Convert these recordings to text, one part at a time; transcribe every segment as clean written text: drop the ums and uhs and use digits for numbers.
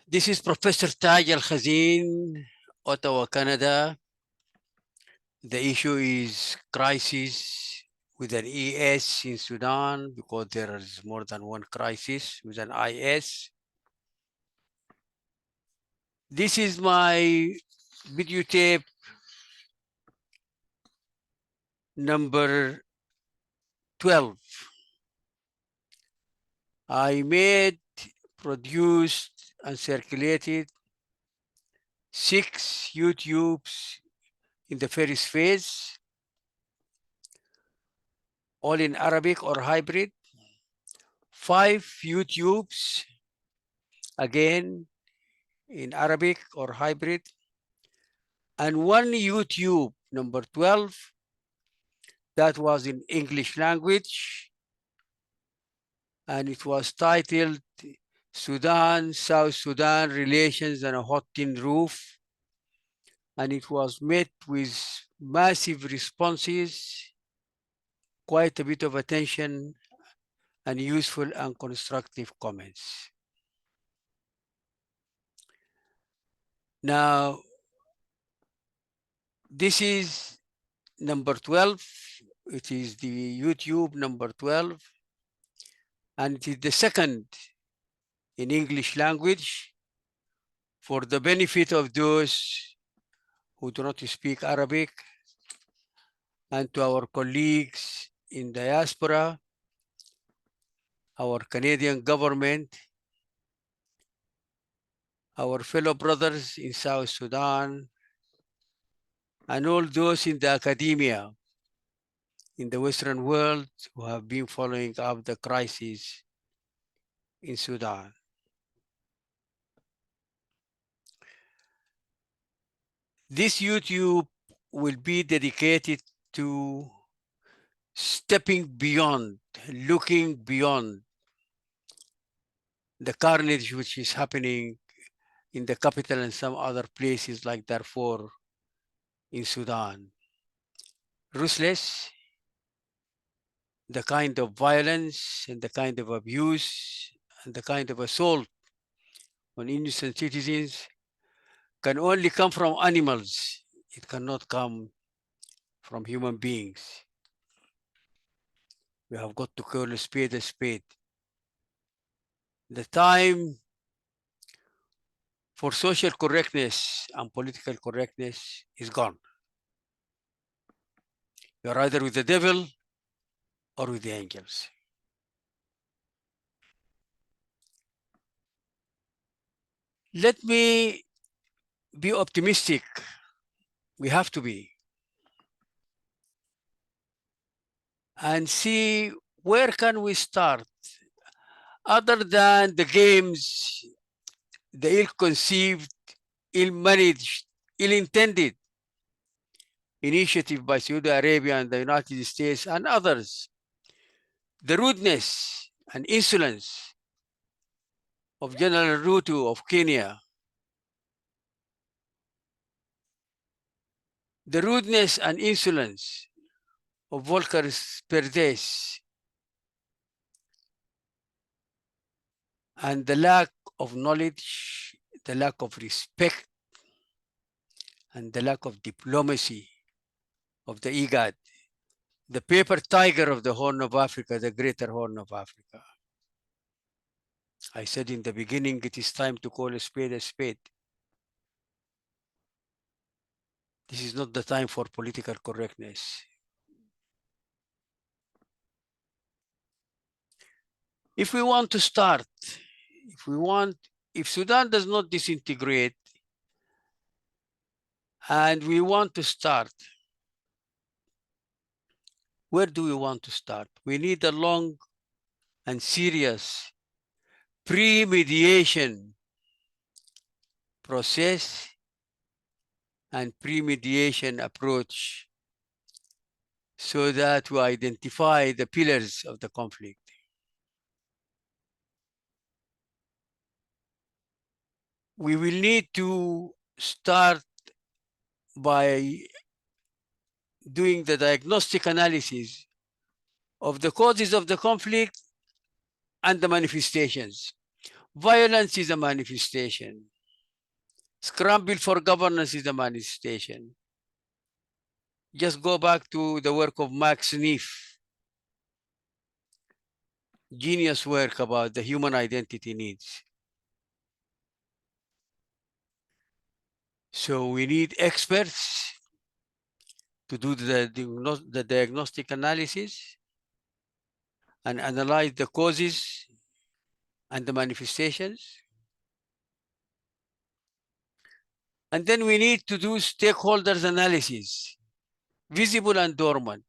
This is Professor Taj Al-Khazin, Ottawa, Canada. The issue is crisis with an ES in Sudan because there is more than one crisis with an IS. This is my videotape number 12. I made, produced, and circulated 6 YouTubes in the first phase, all in Arabic or hybrid, 5 YouTubes, again in Arabic or hybrid, and 1 YouTube number 12 that was in English language, and it was titled Sudan, South Sudan Relations and a Hot Tin Roof, and it was met with massive responses, quite a bit of attention, and useful and constructive comments. Now, this is number 12. It is the YouTube number 12, and it is the second in English language for the benefit of those who do not speak Arabic, and to our colleagues in diaspora, our Canadian government, our fellow brothers in South Sudan, and all those in the academia in the Western world who have been following up the crisis in Sudan. This YouTube will be dedicated to stepping beyond, looking beyond the carnage which is happening in the capital and some other places like Darfur in Sudan. Ruthless, the kind of violence and the kind of abuse and the kind of assault on innocent citizens can only come from animals. It cannot come from human beings. We have got to call a spade a spade. The time for social correctness and political correctness is gone. You're either with the devil or with the angels. Let me be optimistic. We have to be. And see where can we start other than the games, the ill-conceived, ill-managed, ill-intended initiative by Saudi Arabia and the United States and others. The rudeness and insolence of General Ruto of Kenya. The rudeness and insolence of Volker Perdes, and the lack of knowledge, the lack of respect, and the lack of diplomacy of the IGAD, the paper tiger of the Horn of Africa, the greater Horn of Africa. I said in the beginning, it is time to call a spade a spade. This is not the time for political correctness. If we want to start, if Sudan does not disintegrate, and we want to start, where do we want to start? We need a long and serious pre-mediation process and pre-mediation approach so that we identify the pillars of the conflict. We will need to start by doing the diagnostic analysis of the causes of the conflict and the manifestations. Violence is a manifestation. Scramble for governance is a manifestation. Just go back to the work of Max Neef, genius work about the human identity needs. So we need experts to do the diagnostic analysis and analyze the causes and the manifestations. And then we need to do stakeholders analysis, visible and dormant.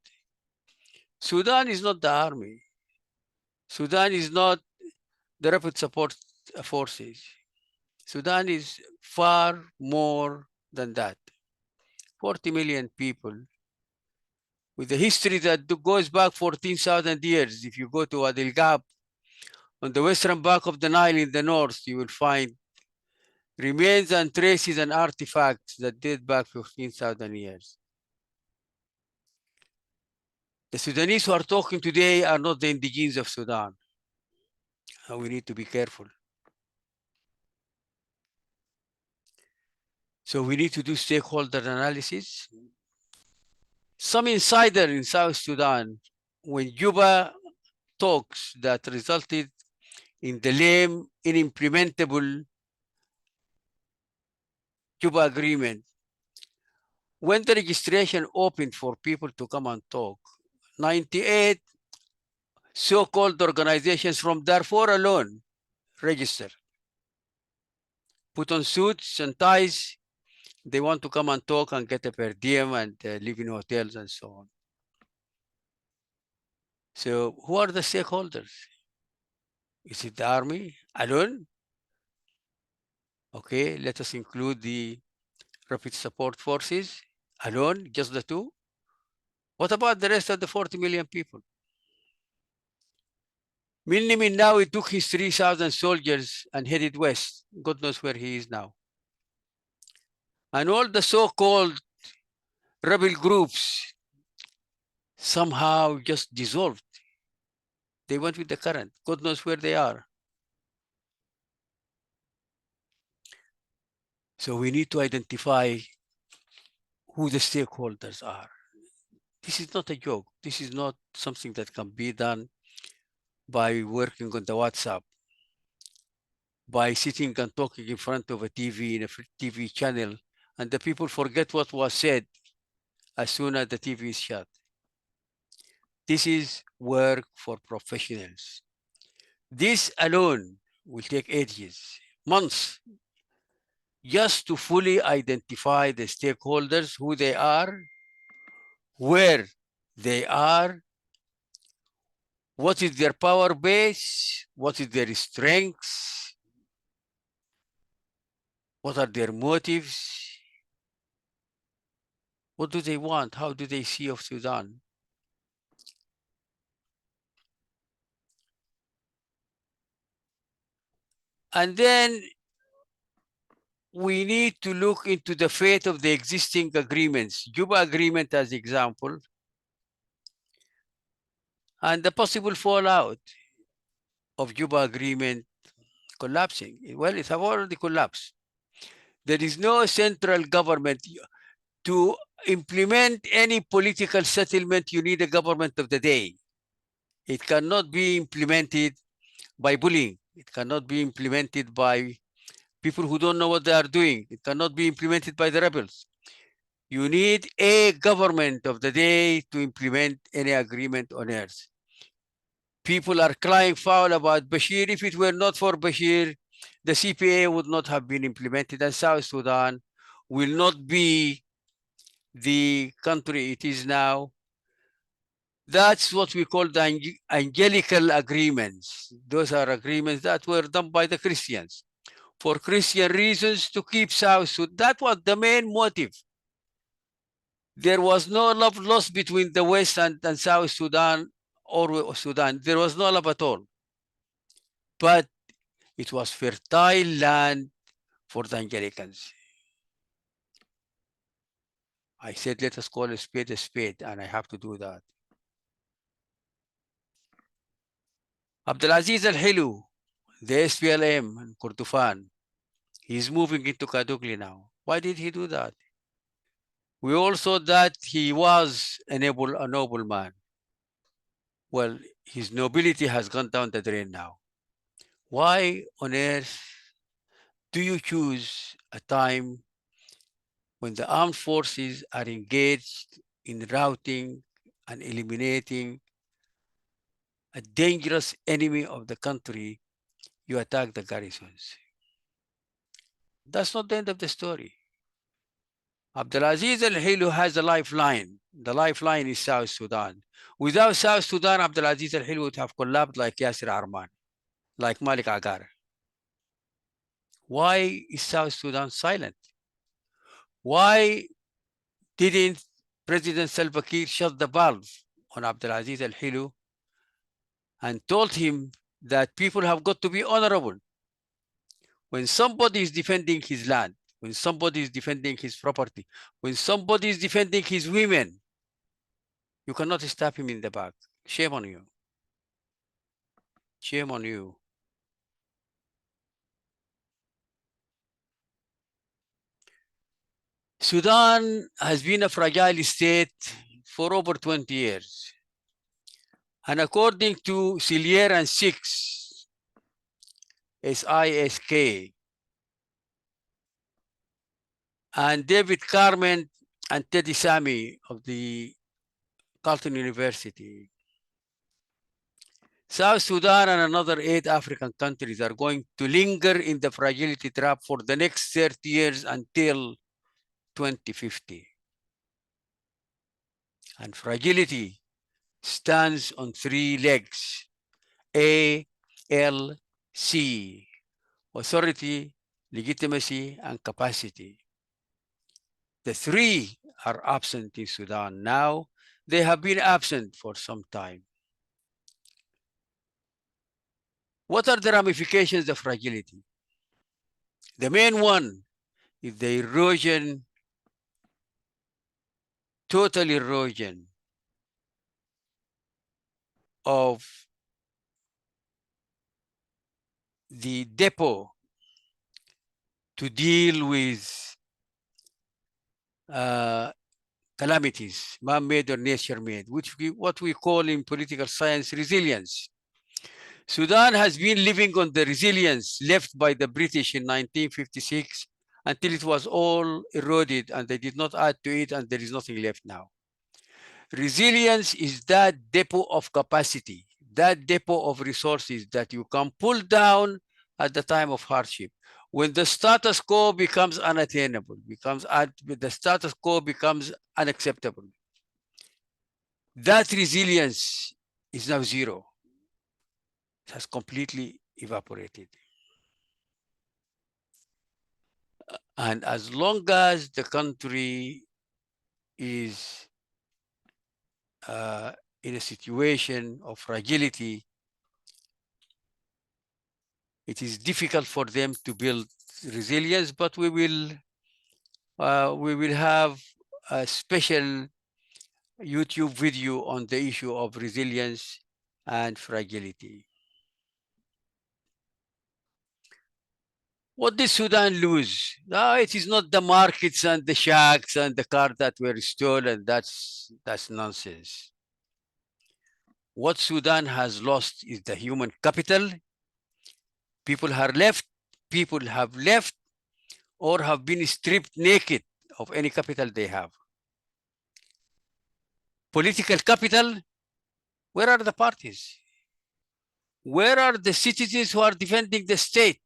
Sudan is not the army. Sudan is not the rapid support forces. Sudan is far more than that. 40 million people with a history that goes back 14,000 years. If you go to Adil Gab, on the western bank of the Nile in the north, you will find remains and traces and artifacts that date back 15,000 years. The Sudanese who are talking today are not the indigenes of Sudan. And we need to be careful. So we need to do stakeholder analysis. Some insider in South Sudan, when Juba talks that resulted in the lame, inimplementable Juba agreement, when the registration opened for people to come and talk, 98 so-called organizations from Darfur alone registered, put on suits and ties. They want to come and talk and get a per diem and live in hotels and so on. So who are the stakeholders? Is it the army alone? Okay, let us include the rapid support forces alone, just the two. What about the rest of the 40 million people? Minimin now he took his 3,000 soldiers and headed west. God knows where he is now. And all the so-called rebel groups somehow just dissolved. They went with the current. God knows where they are. So we need to identify who the stakeholders are. This is not a joke. This is not something that can be done by working on the WhatsApp, by sitting and talking in front of a TV in a TV channel, and the people forget what was said as soon as the TV is shut. This is work for professionals. This alone will take ages, months, just to fully identify the stakeholders, who they are, where they are, what is their power base, what is their strengths, what are their motives, what do they want, how do they see of Sudan. And then we need to look into the fate of the existing agreements, Juba agreement as example, and the possible fallout of Juba agreement collapsing. Well, it has already collapsed. There is no central government. To implement any political settlement, you need a government of the day. It cannot be implemented by bullying. It cannot be implemented by people who don't know what they are doing. It cannot be implemented by the rebels. You need a government of the day to implement any agreement on earth. People are crying foul about Bashir. If it were not for Bashir, the CPA would not have been implemented, and South Sudan will not be the country it is now. That's what we call the angelical agreements. Those are agreements that were done by the Christians for Christian reasons to keep South Sudan. That was the main motive. There was no love lost between the West and South Sudan or Sudan. There was no love at all. But it was fertile land for the Anglicans. I said, let us call a spade, and I have to do that. Abdulaziz al-Hilu, the SPLM and Kordofan. He's moving into Kadugli now. Why did he do that? We all thought that he was a noble man. Well, his nobility has gone down the drain now. Why on earth do you choose a time when the armed forces are engaged in routing and eliminating a dangerous enemy of the country? You attack the garrisons? That's not the end of the story. Abdulaziz al-Hilu has a lifeline. The lifeline is South Sudan. Without South Sudan, Abdulaziz al-Hilu would have collapsed like Yasser Arman, like Malik Agar. Why is South Sudan silent? Why didn't President Salva Kiir shut the valve on Abdulaziz al-Hilu and told him that people have got to be honorable? When somebody is defending his land, when somebody is defending his property, when somebody is defending his women, you cannot stab him in the back. Shame on you. Shame on you. Sudan has been a fragile state for over 20 years. And according to Silier and Six, SISK, and David Carmen and Teddy Sami of the Carleton University, South Sudan and another 8 African countries are going to linger in the fragility trap for the next 30 years until 2050. And fragility stands on 3 legs: A, L, C: authority, legitimacy, and capacity. The 3 are absent in Sudan now. They have been absent for some time. What are the ramifications of fragility? The main one is the erosion, total erosion of the depot to deal with calamities, man-made or nature-made, what we call in political science resilience. Sudan has been living on the resilience left by the British in 1956 until it was all eroded and they did not add to it and there is nothing left now. Resilience is that depot of capacity, that depot of resources that you can pull down at the time of hardship. When the status quo becomes unattainable, the status quo becomes unacceptable, that resilience is now zero. It has completely evaporated. And as long as the country is in a situation of fragility, it is difficult for them to build resilience, but we will have a special YouTube video on the issue of resilience and fragility. What did Sudan lose? No, it is not the markets and the shacks and the cars that were stolen. That's nonsense. What Sudan has lost is the human capital. People have left or have been stripped naked of any capital they have. Political capital, where are the parties? Where are the citizens who are defending the state?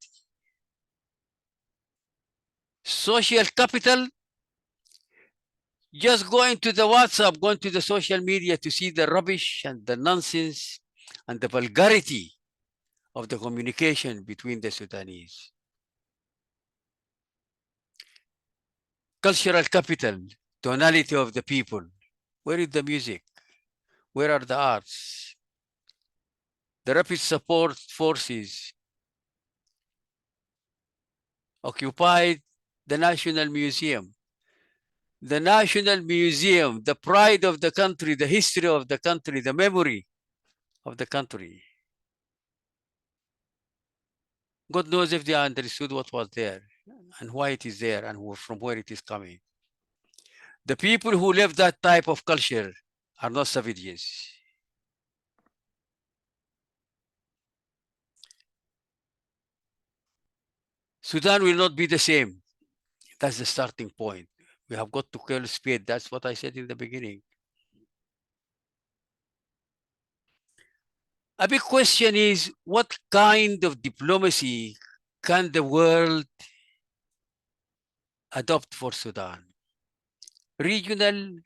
Social capital, just going to the WhatsApp, going to the social media to see the rubbish and the nonsense and the vulgarity of the communication between the Sudanese. Cultural capital, tonality of the people. Where is the music? Where are the arts? The rapid support forces occupied the National Museum. The National Museum, the pride of the country, the history of the country, the memory of the country. God knows if they understood what was there and why it is there and from where it is coming. The people who live that type of culture are not savages. Sudan will not be the same. That's the starting point. We have got to kill speed. That's what I said in the beginning. A big question is what kind of diplomacy can the world adopt for Sudan? Regional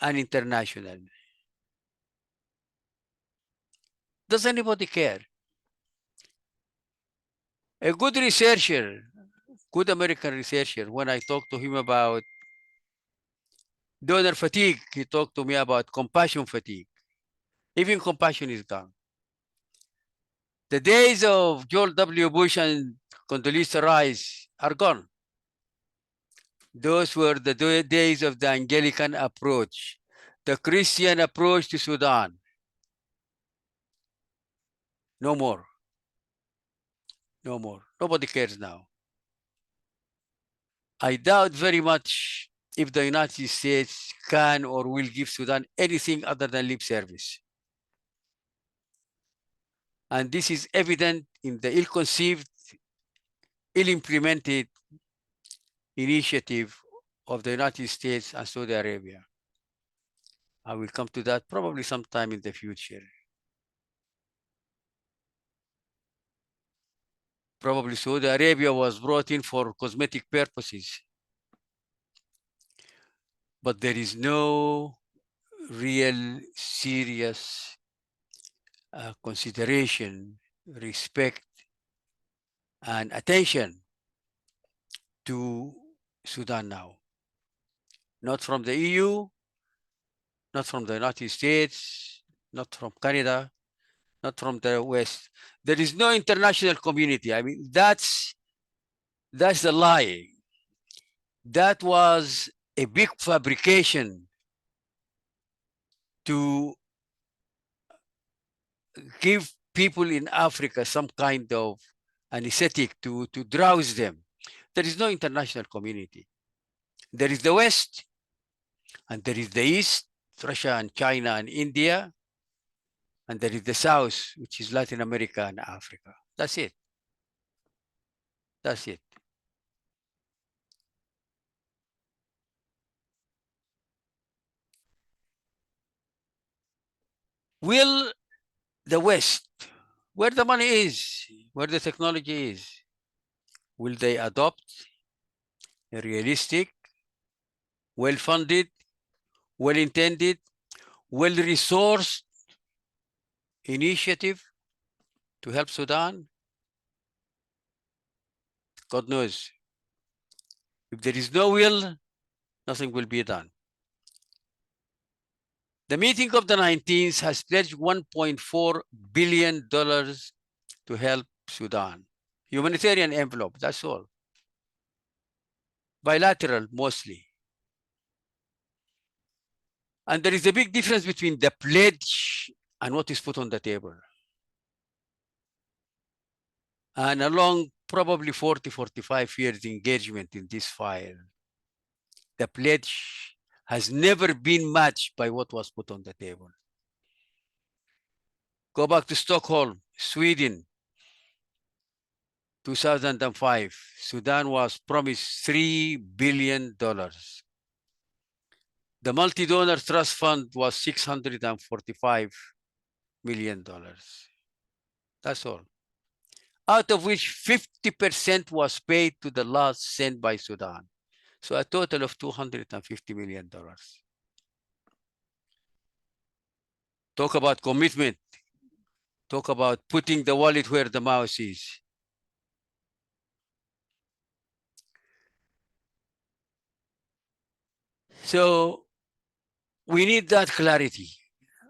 and international. Does anybody care? A good researcher, good American researcher, when I talked to him about donor fatigue, he talked to me about compassion fatigue. Even compassion is gone. The days of George W. Bush and Condoleezza Rice are gone. Those were the days of the Anglican approach, the Christian approach to Sudan. No more. No more. Nobody cares now. I doubt very much if the United States can or will give Sudan anything other than lip service. And this is evident in the ill-conceived, ill-implemented initiative of the United States and Saudi Arabia. I will come to that probably sometime in the future. Probably Saudi Arabia was brought in for cosmetic purposes, but there is no real serious consideration, respect, and attention to Sudan now. Not from the EU, not from the United States, not from Canada, not from the West. There is no international community. I mean, that's the lie. That was a big fabrication to give people in Africa some kind of anesthetic to drowse them. There is no international community. There is the West, and there is the East, Russia and China and India, and there is the South, which is Latin America and Africa. That's it. That's it. Will the West, where the money is, where the technology is, will they adopt a realistic, well-funded, well-intended, well-resourced initiative to help Sudan? God knows. If there is no will, nothing will be done. The meeting of the 19th has pledged $1.4 billion to help Sudan. Humanitarian envelope, that's all. Bilateral, mostly. And there is a big difference between the pledge and what is put on the table. And along probably 40, 45 years engagement in this file, the pledge has never been matched by what was put on the table. Go back to Stockholm, Sweden, 2005. Sudan was promised $3 billion. The multi-donor trust fund was $645 million. That's all. Out of which 50% was paid to the last cent by Sudan. So a total of $250 million. Talk about commitment. Talk about putting the wallet where the mouth is. So we need that clarity.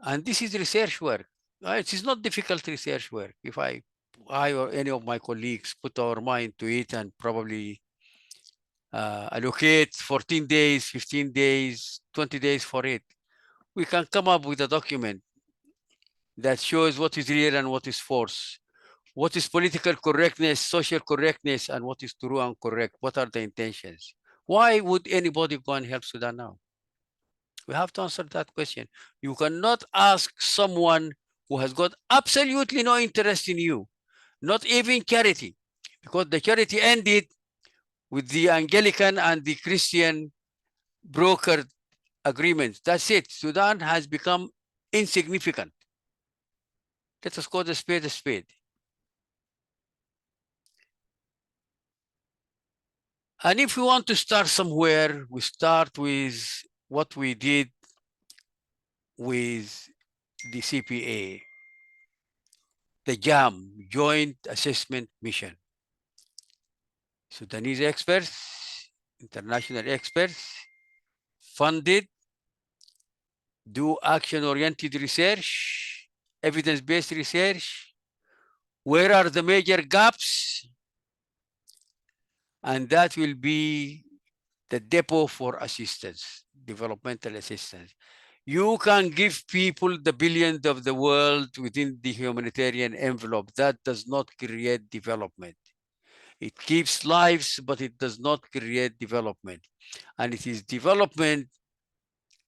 And this is research work. It is not difficult research work. If I or any of my colleagues put our mind to it and probably allocate 14 days, 15 days, 20 days for it, we can come up with a document that shows what is real and what is false, What is political correctness, social correctness, and what is true and correct? What are the intentions? Why would anybody go and help Sudan now? We have to answer that question. You cannot ask someone who has got absolutely no interest in you, not even charity, because the charity ended with the Anglican and the Christian brokered agreements. That's it. Sudan has become insignificant. Let us call the spade a spade. And if we want to start somewhere, we start with what we did with the CPA, the JAM, Joint Assessment Mission. Sudanese experts, international experts, funded, do action-oriented research, evidence-based research. Where are the major gaps? And that will be the depot for assistance, developmental assistance. You can give people the billions of the world within the humanitarian envelope. That does not create development. It keeps lives, but it does not create development. And it is development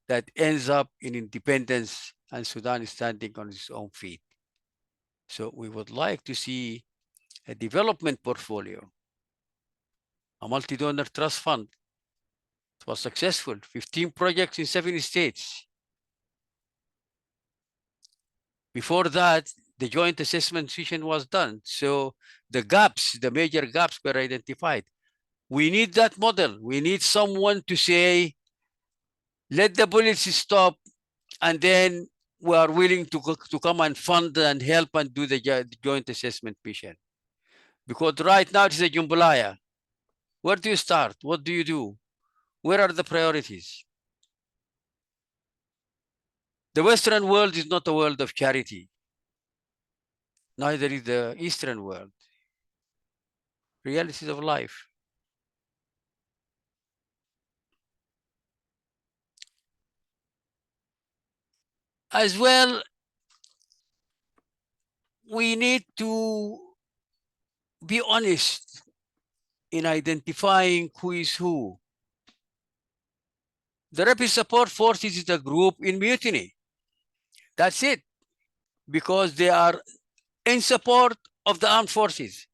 that ends up in independence and Sudan is standing on its own feet. So we would like to see a development portfolio, a multi-donor trust fund. It was successful, 15 projects in 7 states. Before that, the joint assessment mission was done. So the gaps, the major gaps were identified. We need that model. We need someone to say, let the bullets stop, and then we are willing to come and fund and help and do the joint assessment mission. Because right now it is a jambalaya. Where do you start? What do you do? Where are the priorities? The Western world is not a world of charity. Neither is the Eastern world. Realities of life. As well, we need to be honest in identifying who is who. The Rapid Support Forces is a group in mutiny. That's it. Because they are in support of the armed forces.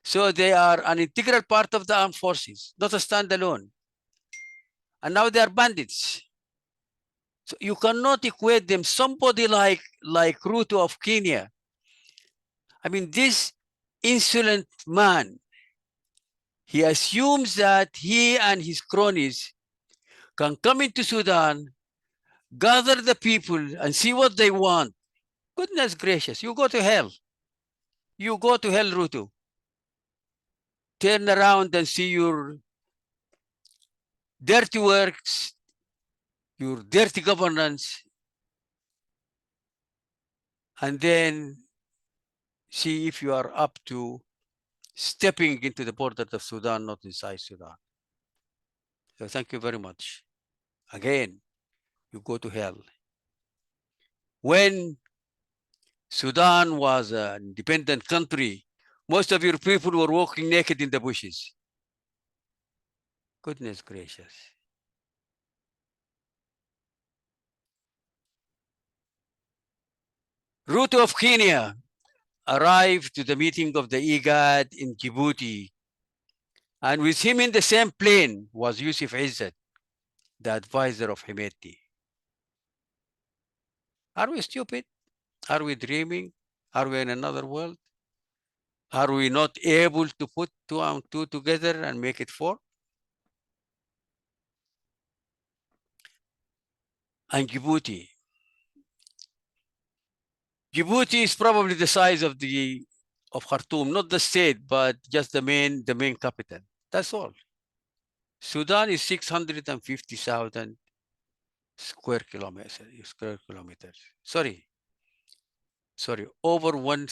So they are an integral part of the armed forces, not a standalone. And now they are bandits. So you cannot equate them. Somebody like Ruto of Kenya. I mean, this insolent man, he assumes that he and his cronies can come into Sudan, gather the people, and see what they want. Goodness gracious, you go to hell. You go to hell, Ruto. Turn around and see your dirty works, your dirty governance, and then see if you are up to stepping into the border of Sudan, not inside Sudan. So thank you very much. Again, you go to hell. When Sudan was an independent country, most of your people were walking naked in the bushes. Goodness gracious. Ruto of Kenya arrived to the meeting of the IGAD in Djibouti, and with him in the same plane was Yusuf Izzat, the advisor of Hemeti. Are we stupid? Are we dreaming? Are we in another world? Are we not able to put two and two together and make it four? And Djibouti. Djibouti is probably the size of Khartoum, not the state, but just the main capital. That's all. Sudan is 650,000 square kilometers. Sorry, over 1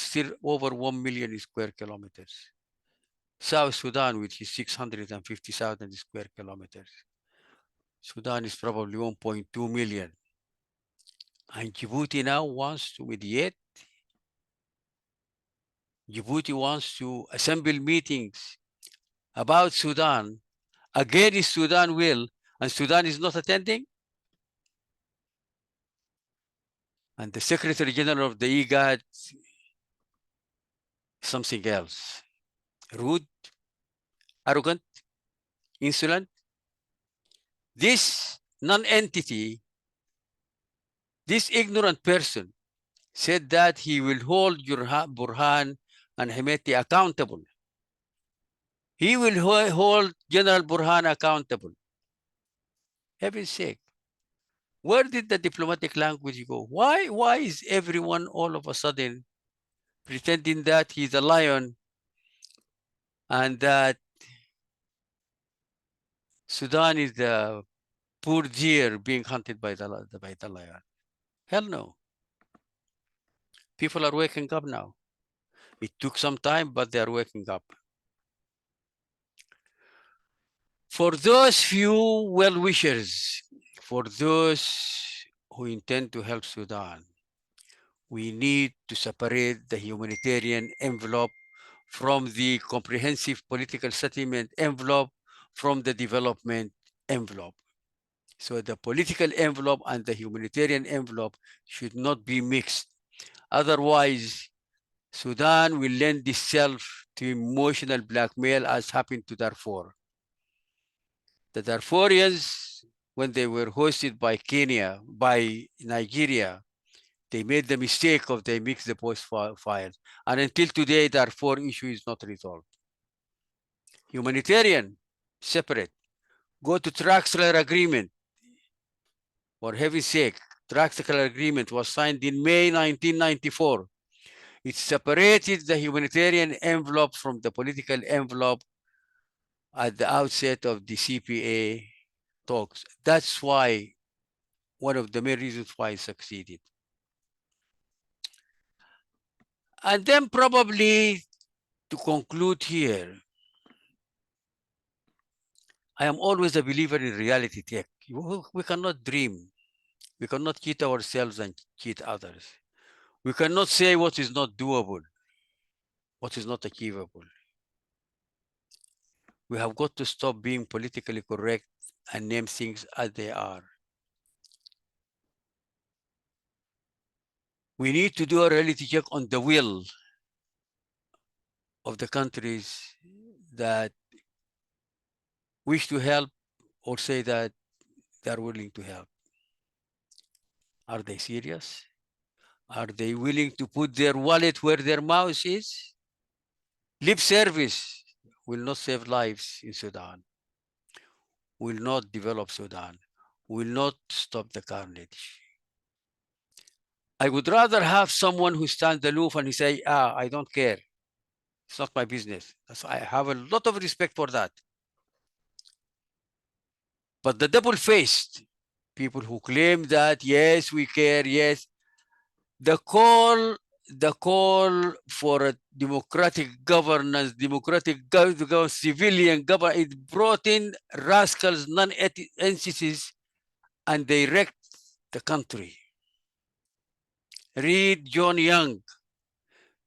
million square kilometers. South Sudan, which is 650,000 square kilometers. Sudan is probably 1.2 million. And Djibouti now wants to mediate. Djibouti wants to assemble meetings about Sudan against Sudan will, and Sudan is not attending. And the Secretary General of the IGAD, something else. Rude, arrogant, insolent. This non-entity, this ignorant person, said that he will hold Burhan and Hemeti accountable. He will hold General Burhan accountable. Heaven's sake. Where did the diplomatic language go? Why is everyone all of a sudden pretending that he's a lion and that Sudan is the poor deer being hunted by the lion? Hell no. People are waking up now. It took some time, but they are waking up. For those few well-wishers, for those who intend to help Sudan, we need to separate the humanitarian envelope from the comprehensive political settlement envelope from the development envelope. So the political envelope and the humanitarian envelope should not be mixed. Otherwise, Sudan will lend itself to emotional blackmail as happened to Darfur. The Darfurians, when they were hosted by Kenya, by Nigeria, they made the mistake of they mixed the post files. And until today, Darfur issue is not resolved. Humanitarian, separate. Go to Traxler Agreement. For heaven's sake, Traxler Agreement was signed in May 1994. It separated the humanitarian envelope from the political envelope at the outset of the CPA talks. That's why, one of the main reasons why it succeeded. And then probably to conclude here, I am always a believer in reality check. We cannot dream. We cannot cheat ourselves and cheat others. We cannot say what is not doable, what is not achievable. We have got to stop being politically correct and name things as they are. We need to do a reality check on the will of the countries that wish to help or say that they are willing to help. Are they serious? Are they willing to put their wallet where their mouth is? Lip service will not save lives in Sudan, will not develop Sudan, will not stop the carnage. I would rather have someone who stands aloof and he say, I don't care. It's not my business. I have a lot of respect for that. But the double-faced people who claim that, yes, we care, yes, the call for a democratic governance, civilian government, it brought in rascals, non-entities, and they wrecked the country. Read John Young,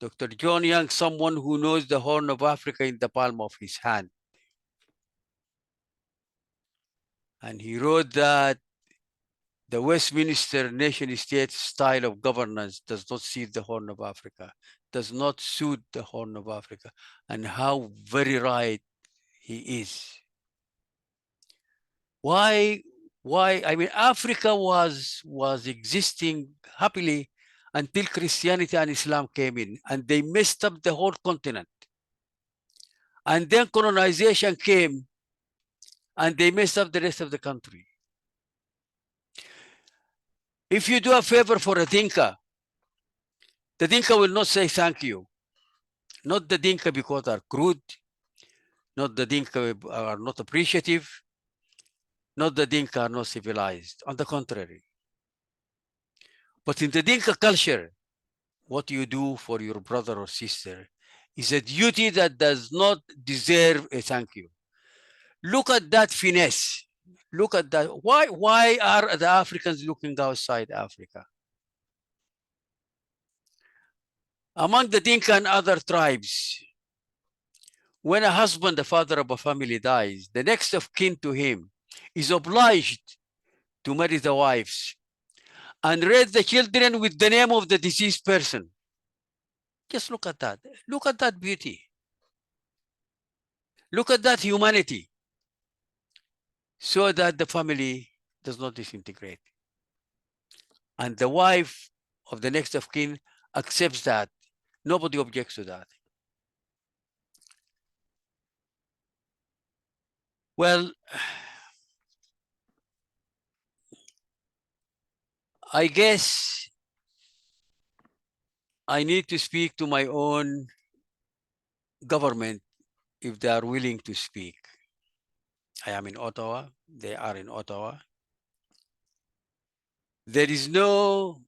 Dr. John Young, someone who knows the Horn of Africa in the palm of his hand. And he wrote that the Westminster nation-state style of governance does not suit the Horn of Africa, does not suit the Horn of Africa, and how very right he is. Why? I mean, Africa was existing happily until Christianity and Islam came in, and they messed up the whole continent. And then colonization came, and they messed up the rest of the country. If you do a favor for a Dinka, the Dinka will not say thank you. Not the Dinka because they are crude, not the Dinka are not appreciative, not the Dinka are not civilized. On the contrary. But in the Dinka culture, what you do for your brother or sister is a duty that does not deserve a thank you. Look at that finesse. Look at that. Why are the Africans looking outside Africa? Among the Dinka and other tribes, when a husband, the father of a family, dies, the next of kin to him is obliged to marry the wives and raise the children with the name of the deceased person. Just look at that. Look at that beauty. Look at that humanity, so that the family does not disintegrate. And the wife of the next of kin accepts that. Nobody objects to that. Well, I guess I need to speak to my own government if they are willing to speak. I am in Ottawa. They are in Ottawa. There is no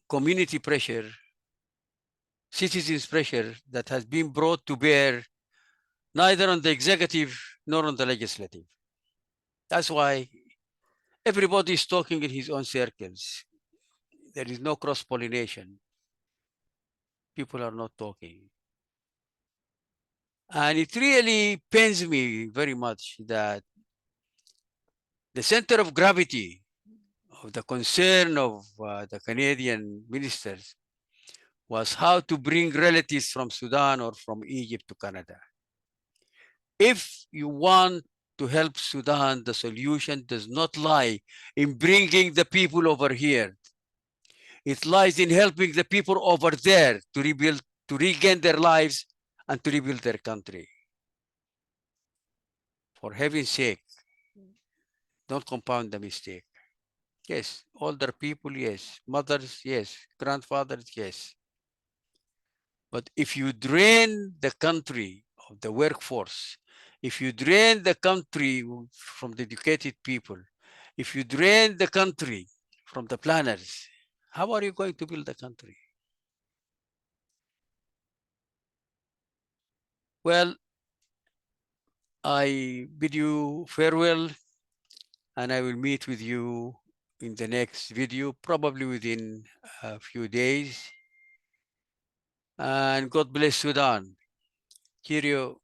community pressure, citizens' pressure that has been brought to bear neither on the executive nor on the legislative. That's why everybody is talking in his own circles. There is no cross pollination. People are not talking. And it really pains me very much that the center of gravity of the concern of the Canadian ministers was how to bring relatives from Sudan or from Egypt to Canada. If you want to help Sudan, the solution does not lie in bringing the people over here. It lies in helping the people over there to rebuild, to regain their lives and to rebuild their country. For heaven's sake, don't compound the mistake. Yes, older people, yes. Mothers, yes. Grandfathers, yes. But if you drain the country of the workforce, if you drain the country from the educated people, if you drain the country from the planners, how are you going to build the country? Well, I bid you farewell, and I will meet with you in the next video, probably within a few days. And God bless Sudan. Cheerio.